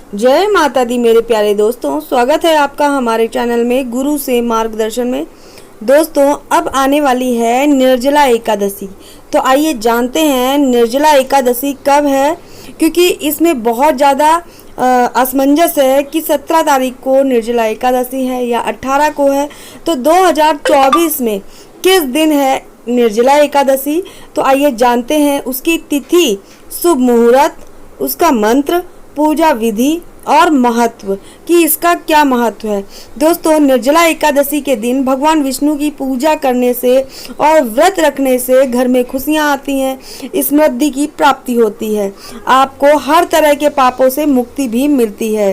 जय माता दी मेरे प्यारे दोस्तों, स्वागत है आपका हमारे चैनल में गुरु से मार्गदर्शन में। दोस्तों, अब आने वाली है निर्जला एकादशी। तो आइए जानते हैं निर्जला एकादशी कब है, क्योंकि इसमें बहुत ज़्यादा असमंजस है कि 17 तारीख को निर्जला एकादशी है या 18 को है। तो 2024 में किस दिन है निर्जला एकादशी, तो आइए जानते हैं उसकी तिथि, शुभ मुहूर्त, उसका मंत्र, पूजा विधि और महत्व कि इसका क्या महत्व है। दोस्तों, निर्जला एकादशी के दिन भगवान विष्णु की पूजा करने से और व्रत रखने से घर में खुशियां आती हैं, समृद्धि की प्राप्ति होती है, आपको हर तरह के पापों से मुक्ति भी मिलती है।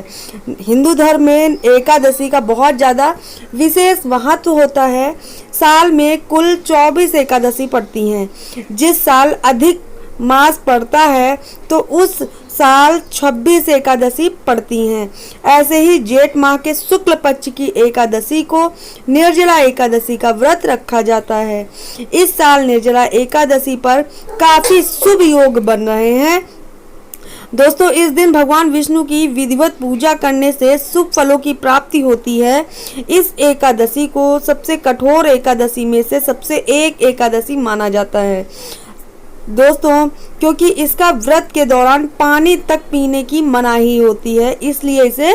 हिंदू धर्म में एकादशी का बहुत ज़्यादा विशेष महत्व होता है। साल में कुल 24 एकादशी पड़ती हैं। जिस साल अधिक मास पड़ता है तो उस साल 26 एकादशी पड़ती हैं। ऐसे ही जेठ माह के शुक्ल पक्ष की एकादशी को निर्जला एकादशी का व्रत रखा जाता है। इस साल निर्जला एकादशी पर काफी शुभ योग बन रहे हैं। दोस्तों, इस दिन भगवान विष्णु की विधिवत पूजा करने से शुभ फलों की प्राप्ति होती है। इस एकादशी को सबसे कठोर एकादशी में से सबसे एक एकादशी माना जाता है दोस्तों, क्योंकि इसका व्रत के दौरान पानी तक पीने की मनाही होती है, इसलिए इसे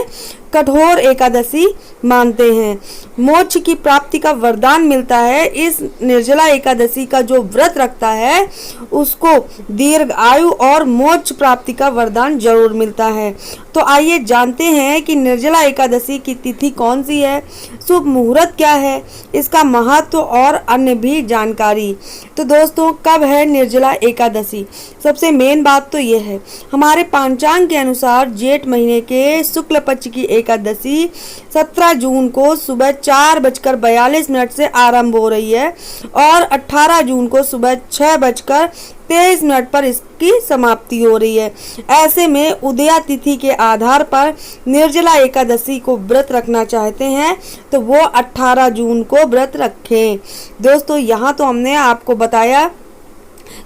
कठोर एकादशी मानते हैं। मोक्ष की प्राप्ति का वरदान मिलता है। इस निर्जला एकादशी का जो व्रत रखता है उसको दीर्घ आयु और मोक्ष प्राप्ति का वरदान जरूर मिलता है। तो आइए जानते हैं कि निर्जला एकादशी की तिथि कौन सी है, शुभ मुहूर्त क्या है, इसका महत्व और अन्य भी जानकारी। तो दोस्तों, कब है निर्जला एकादशी? सबसे मेन बात तो ये है, हमारे पंचांग के अनुसार जेठ महीने के शुक्ल पक्ष की एकादशी 17 जून को सुबह 4:42 से आरंभ हो रही है और 18 जून को सुबह 6:23 पर इसकी समाप्ति हो रही है। ऐसे में उदया तिथि के आधार पर निर्जला एकादशी को व्रत रखना चाहते हैं तो वो 18 जून को व्रत रखें। दोस्तों, यहाँ तो हमने आपको बताया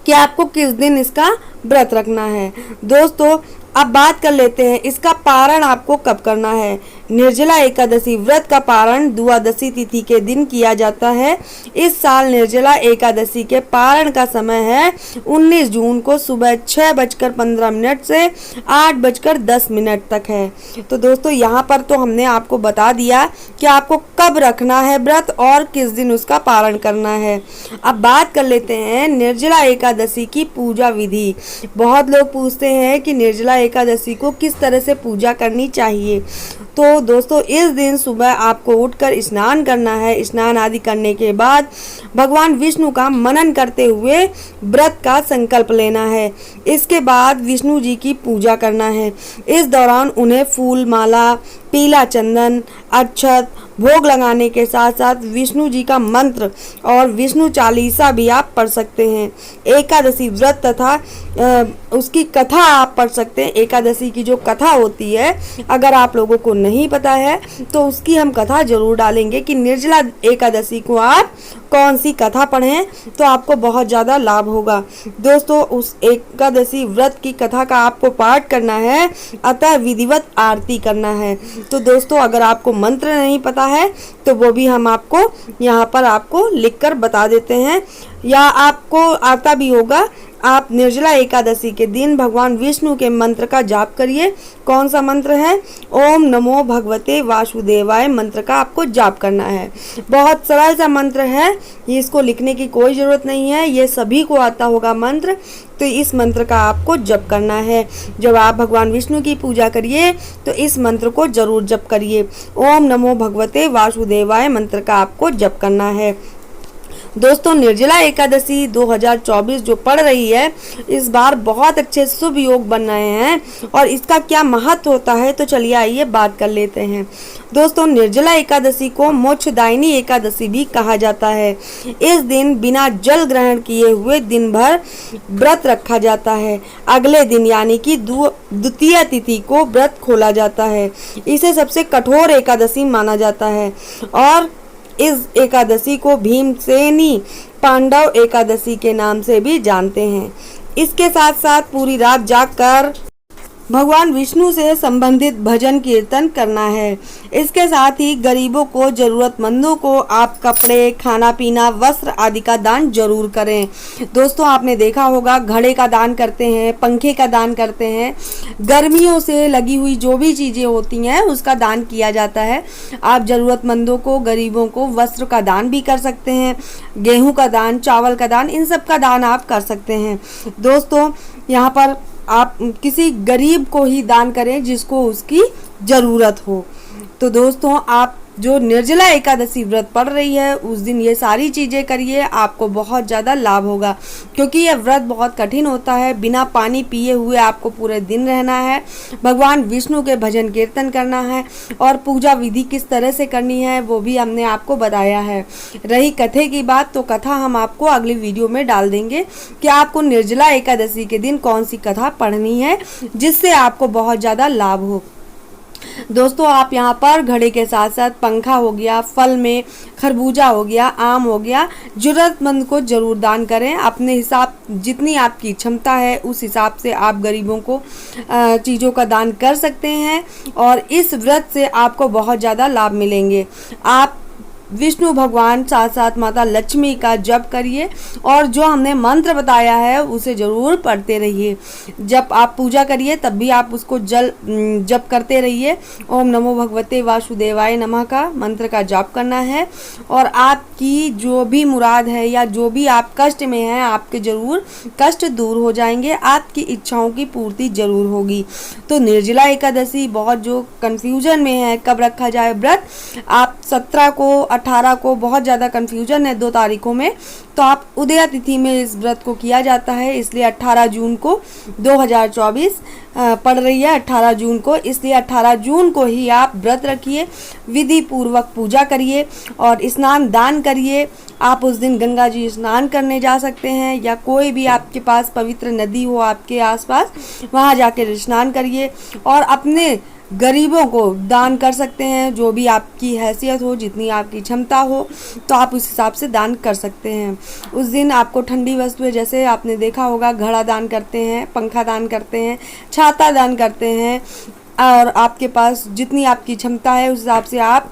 कि आपको किस दिन इसका व्रत रखना है। दोस्तों, अब बात कर लेते हैं इसका पारण आपको कब करना है। निर्जला एकादशी व्रत का पारण द्वादशी तिथि के दिन किया जाता है। इस साल निर्जला एकादशी के पारण का समय है 19 जून को सुबह 6:15 से 8:10 तक है। तो दोस्तों, यहाँ पर तो हमने आपको बता दिया कि आपको कब रखना है व्रत और किस दिन उसका पारण करना है। अब बात कर लेते हैं निर्जला एकादशी की पूजा विधि। बहुत लोग पूछते हैं कि निर्जला एकादशी को किस तरह से पूजा करनी चाहिए। तो दोस्तों, इस दिन सुबह आपको उठकर स्नान करना है। स्नान आदि करने के बाद भगवान विष्णु का मनन करते हुए व्रत का संकल्प लेना है। इसके बाद विष्णु जी की पूजा करना है। इस दौरान उन्हें फूल माला, पीला चंदन, अक्षत, भोग लगाने के साथ साथ विष्णु जी का मंत्र और विष्णु चालीसा भी आप पढ़ सकते हैं। एकादशी व्रत तथा उसकी कथा आप पढ़ सकते हैं। एकादशी की जो कथा होती है, अगर आप लोगों को नहीं पता है तो उसकी हम कथा जरूर डालेंगे कि निर्जला एकादशी को आप कौन सी कथा पढ़ें तो आपको बहुत ज़्यादा लाभ होगा। दोस्तों, उस एकादशी व्रत की कथा का आपको पाठ करना है, अतः विधिवत आरती करना है। तो दोस्तों, अगर आपको मंत्र नहीं पता है तो वो भी हम आपको यहाँ पर आपको लिखकर बता देते हैं, या आपको आता भी होगा। आप निर्जला एकादशी के दिन भगवान विष्णु के मंत्र का जाप करिए। कौन सा मंत्र है? ओम नमो भगवते वासुदेवाय मंत्र का आपको जाप करना है। बहुत सरल सा मंत्र है, इसको लिखने की कोई ज़रूरत नहीं है, ये सभी को आता होगा मंत्र। तो इस मंत्र का आपको जप करना है। जब आप भगवान विष्णु की पूजा करिए तो इस मंत्र को जरूर जप करिए। ओम नमो भगवते वासुदेवाय मंत्र का आपको जप करना है। दोस्तों, निर्जला एकादशी 2024 जो पड़ रही है, इस बार बहुत अच्छे शुभ योग बन रहे हैं और इसका क्या महत्व होता है तो चलिए आइए बात कर लेते हैं। दोस्तों, निर्जला एकादशी को मोक्षदायिनी एकादशी भी कहा जाता है। इस दिन बिना जल ग्रहण किए हुए दिन भर व्रत रखा जाता है। अगले दिन यानी कि द्वितीय तिथि को व्रत खोला जाता है। इसे सबसे कठोर एकादशी माना जाता है और इस एकादशी को भीमसेनी पांडव एकादशी के नाम से भी जानते हैं। इसके साथ साथ पूरी रात जागकर भगवान विष्णु से संबंधित भजन कीर्तन करना है। इसके साथ ही गरीबों को, जरूरतमंदों को आप कपड़े, खाना पीना, वस्त्र आदि का दान जरूर करें। दोस्तों आपने देखा होगा घड़े का दान करते हैं, पंखे का दान करते हैं, गर्मियों से लगी हुई जो भी चीज़ें होती हैं उसका दान किया जाता है। आप ज़रूरतमंदों को, गरीबों को वस्त्र का दान भी कर सकते हैं, गेहूँ का दान, चावल का दान, इन सब का दान आप कर सकते हैं। दोस्तों यहाँ पर आप किसी गरीब को ही दान करें जिसको उसकी ज़रूरत हो। तो दोस्तों आप जो निर्जला एकादशी व्रत पड़ रही है उस दिन ये सारी चीज़ें करिए, आपको बहुत ज़्यादा लाभ होगा। क्योंकि यह व्रत बहुत कठिन होता है, बिना पानी पिए हुए आपको पूरे दिन रहना है, भगवान विष्णु के भजन कीर्तन करना है और पूजा विधि किस तरह से करनी है वो भी हमने आपको बताया है। रही कथे की बात, तो कथा हम आपको अगली वीडियो में डाल देंगे कि आपको निर्जला एकादशी के दिन कौन सी कथा पढ़नी है जिससे आपको बहुत ज़्यादा लाभ हो। दोस्तों आप यहाँ पर घड़े के साथ साथ पंखा हो गया, फल में खरबूजा हो गया, आम हो गया, जरूरतमंद को जरूर दान करें। अपने हिसाब जितनी आपकी क्षमता है उस हिसाब से आप गरीबों को चीज़ों का दान कर सकते हैं और इस व्रत से आपको बहुत ज़्यादा लाभ मिलेंगे। आप विष्णु भगवान साथ साथ माता लक्ष्मी का जप करिए और जो हमने मंत्र बताया है उसे ज़रूर पढ़ते रहिए। जब आप पूजा करिए तब भी आप उसको जप करते रहिए। ओम नमो भगवते वासुदेवाय नमः का मंत्र का जप करना है और आपकी जो भी मुराद है या जो भी आप कष्ट में हैं आपके ज़रूर कष्ट दूर हो जाएंगे, आपकी इच्छाओं की पूर्ति ज़रूर होगी। तो निर्जला एकादशी बहुत जो कन्फ्यूजन में है कब रखा जाए व्रत, आप 17 को 18 को बहुत ज़्यादा कन्फ्यूजन है 2 तारीखों में, तो आप उदया तिथि में इस व्रत को किया जाता है, इसलिए 18 जून को 2024 पड़ रही है 18 जून को, इसलिए 18 जून को ही आप व्रत रखिए, विधि पूर्वक पूजा करिए और स्नान दान करिए। आप उस दिन गंगा जी स्नान करने जा सकते हैं या कोई भी आपके पास पवित्र नदी हो आपके आसपास, वहाँ जाकर स्नान करिए और अपने गरीबों को दान कर सकते हैं। जो भी आपकी हैसियत हो, जितनी आपकी क्षमता हो, तो आप उस हिसाब से दान कर सकते हैं। उस दिन आपको ठंडी वस्तुएं, जैसे आपने देखा होगा घड़ा दान करते हैं, पंखा दान करते हैं, छाता दान करते हैं और आपके पास जितनी आपकी क्षमता है उस हिसाब से आप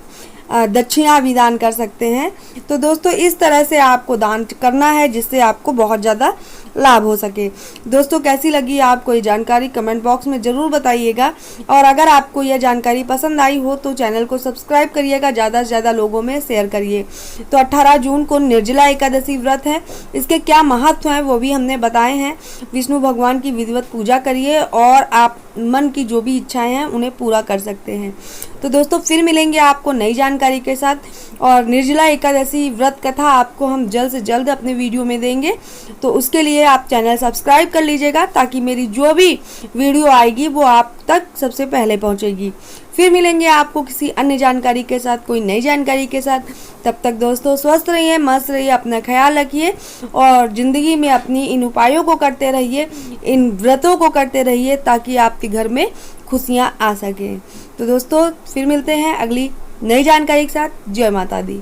दक्षिणा भी दान कर सकते हैं। तो दोस्तों इस तरह से आपको दान करना है जिससे आपको बहुत ज़्यादा लाभ हो सके। दोस्तों कैसी लगी आपको ये जानकारी कमेंट बॉक्स में ज़रूर बताइएगा और अगर आपको यह जानकारी पसंद आई हो तो चैनल को सब्सक्राइब करिएगा, ज़्यादा से ज़्यादा लोगों में शेयर करिए। तो 18 जून को निर्जला एकादशी व्रत है, इसके क्या महत्व हैं वो भी हमने बताए हैं। विष्णु भगवान की विधिवत पूजा करिए और आप मन की जो भी इच्छाएं हैं उन्हें पूरा कर सकते हैं। तो दोस्तों फिर मिलेंगे आपको नई जानकारी के साथ और निर्जला एकादशी व्रत कथा आपको हम जल्द से जल्द अपने वीडियो में देंगे। तो उसके लिए आप चैनल सब्सक्राइब कर लीजिएगा ताकि मेरी जो भी वीडियो आएगी वो आप तक सबसे पहले पहुंचेगी। फिर मिलेंगे आपको किसी अन्य जानकारी के साथ, कोई नई जानकारी के साथ। तब तक दोस्तों स्वस्थ रहिए, मस्त रहिए, अपना ख्याल रखिए और ज़िंदगी में अपनी इन उपायों को करते रहिए, इन व्रतों को करते रहिए ताकि आपके घर में खुशियाँ आ सकें। तो दोस्तों फिर मिलते हैं अगली नई जानकारी के साथ। जय माता दी।